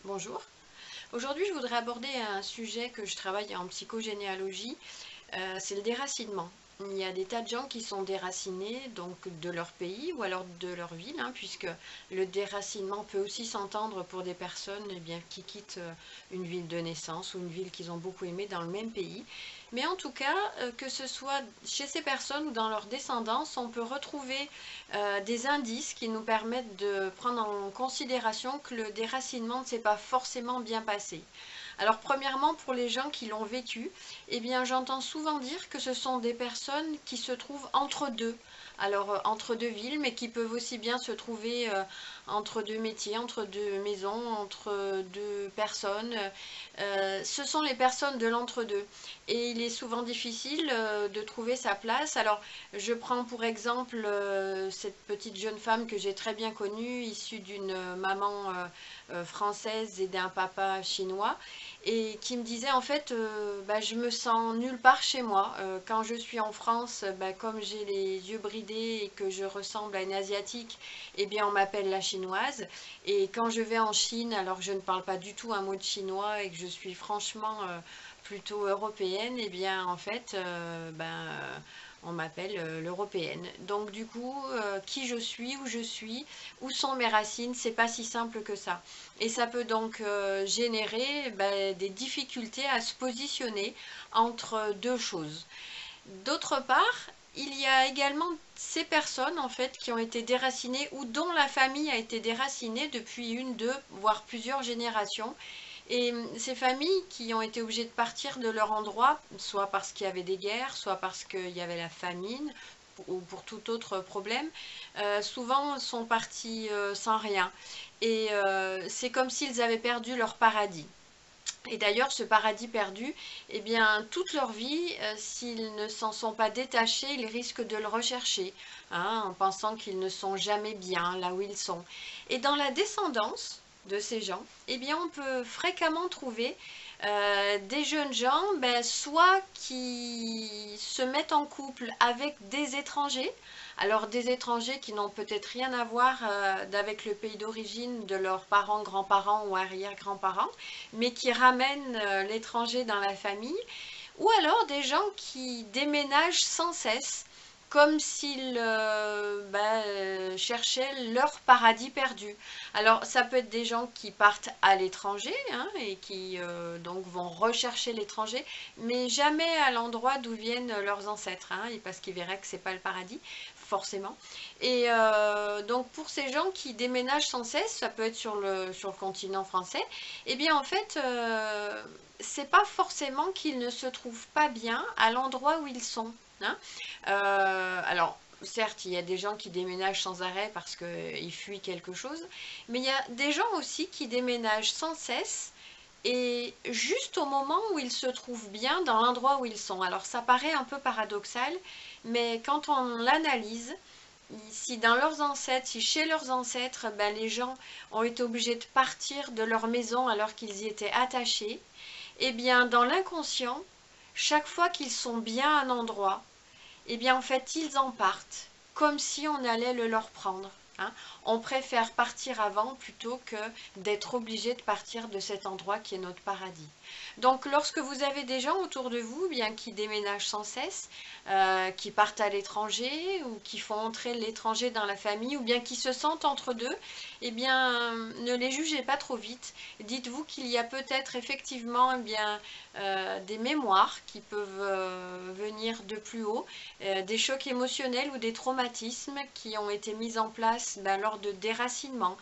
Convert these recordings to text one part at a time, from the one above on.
Bonjour. Aujourd'hui, je voudrais aborder un sujet que je travaille en psychogénéalogie, c'est le déracinement. Il y a des tas de gens qui sont déracinés donc de leur pays ou alors de leur ville, puisque le déracinement peut aussi s'entendre pour des personnes qui quittent une ville de naissance ou une ville qu'ils ont beaucoup aimée dans le même pays. Mais en tout cas, que ce soit chez ces personnes ou dans leur descendance, on peut retrouver des indices qui nous permettent de prendre en considération que le déracinement ne s'est pas forcément bien passé. Alors premièrement, pour les gens qui l'ont vécu, eh bien j'entends souvent dire que ce sont des personnes qui se trouvent entre deux. Alors entre deux villes, mais qui peuvent aussi bien se trouver entre deux métiers, entre deux maisons, entre deux personnes. Ce sont les personnes de l'entre-deux. Et il est souvent difficile de trouver sa place. Alors je prends pour exemple cette petite jeune femme que j'ai très bien connue, issue d'une maman française et d'un papa chinois, et qui me disait en fait je me sens nulle part chez moi. Quand je suis en France, comme j'ai les yeux bridés et que je ressemble à une asiatique, eh bien on m'appelle la chinoise. Et quand je vais en Chine, alors que je ne parle pas du tout un mot de chinois et que je suis franchement plutôt européenne, eh bien en fait on m'appelle l'européenne. Donc du coup, qui je suis, où sont mes racines, c'est pas si simple que ça. Et ça peut donc générer des difficultés à se positionner entre deux choses. D'autre part, il y a également ces personnes en fait qui ont été déracinées ou dont la famille a été déracinée depuis une, deux, voire plusieurs générations. Et ces familles qui ont été obligées de partir de leur endroit, soit parce qu'il y avait des guerres, soit parce qu'il y avait la famine, ou pour tout autre problème, souvent sont partis sans rien. Et c'est comme s'ils avaient perdu leur paradis. Et d'ailleurs, ce paradis perdu, eh bien, toute leur vie, s'ils ne s'en sont pas détachés, ils risquent de le rechercher, en pensant qu'ils ne sont jamais bien là où ils sont. Et dans la descendance de ces gens, eh bien, on peut fréquemment trouver des jeunes gens, soit qui se mettent en couple avec des étrangers, alors des étrangers qui n'ont peut-être rien à voir avec le pays d'origine de leurs parents, grands-parents ou arrière-grands-parents, mais qui ramènent l'étranger dans la famille, ou alors des gens qui déménagent sans cesse, comme s'ils cherchaient leur paradis perdu. Alors ça peut être des gens qui partent à l'étranger et qui donc vont rechercher l'étranger, mais jamais à l'endroit d'où viennent leurs ancêtres, parce qu'ils verraient que c'est pas le paradis forcément. Et donc pour ces gens qui déménagent sans cesse, ça peut être sur le continent français, eh bien en fait c'est pas forcément qu'ils ne se trouvent pas bien à l'endroit où ils sont. Alors certes, il y a des gens qui déménagent sans arrêt parce qu'ils fuient quelque chose, mais il y a des gens aussi qui déménagent sans cesse et juste au moment où ils se trouvent bien dans l'endroit où ils sont. Alors ça paraît un peu paradoxal, mais quand on l'analyse, si dans leurs ancêtres, si chez leurs ancêtres, les gens ont été obligés de partir de leur maison alors qu'ils y étaient attachés, eh bien dans l'inconscient, chaque fois qu'ils sont bien à un endroit, eh bien en fait ils en partent, comme si on allait le leur prendre. On préfère partir avant plutôt que d'être obligé de partir de cet endroit qui est notre paradis. Donc lorsque vous avez des gens autour de vous qui déménagent sans cesse, qui partent à l'étranger ou qui font entrer l'étranger dans la famille ou bien qui se sentent entre deux, eh bien ne les jugez pas trop vite. Dites-vous qu'il y a peut-être effectivement des mémoires qui peuvent venir de plus haut, des chocs émotionnels ou des traumatismes qui ont été mis en place lors de déracinements,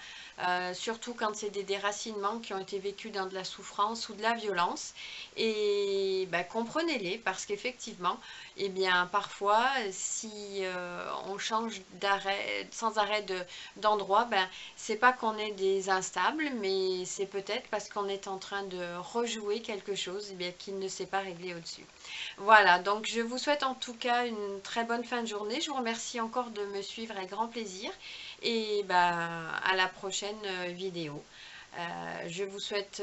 surtout quand c'est des déracinements qui ont été vécus dans de la souffrance ou de la violence. Et comprenez-les parce qu'effectivement, eh bien parfois si on change sans arrêt d'endroit, c'est pas qu'on est des instables, mais c'est peut-être parce qu'on est en train de rejouer quelque chose qui ne s'est pas réglé au-dessus. Voilà, donc je vous souhaite en tout cas une très bonne fin de journée. Je vous remercie encore de me suivre avec grand plaisir et à la prochaine vidéo. Je vous souhaite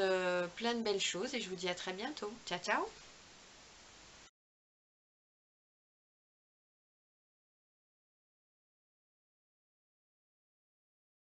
plein de belles choses et je vous dis à très bientôt. Ciao, ciao!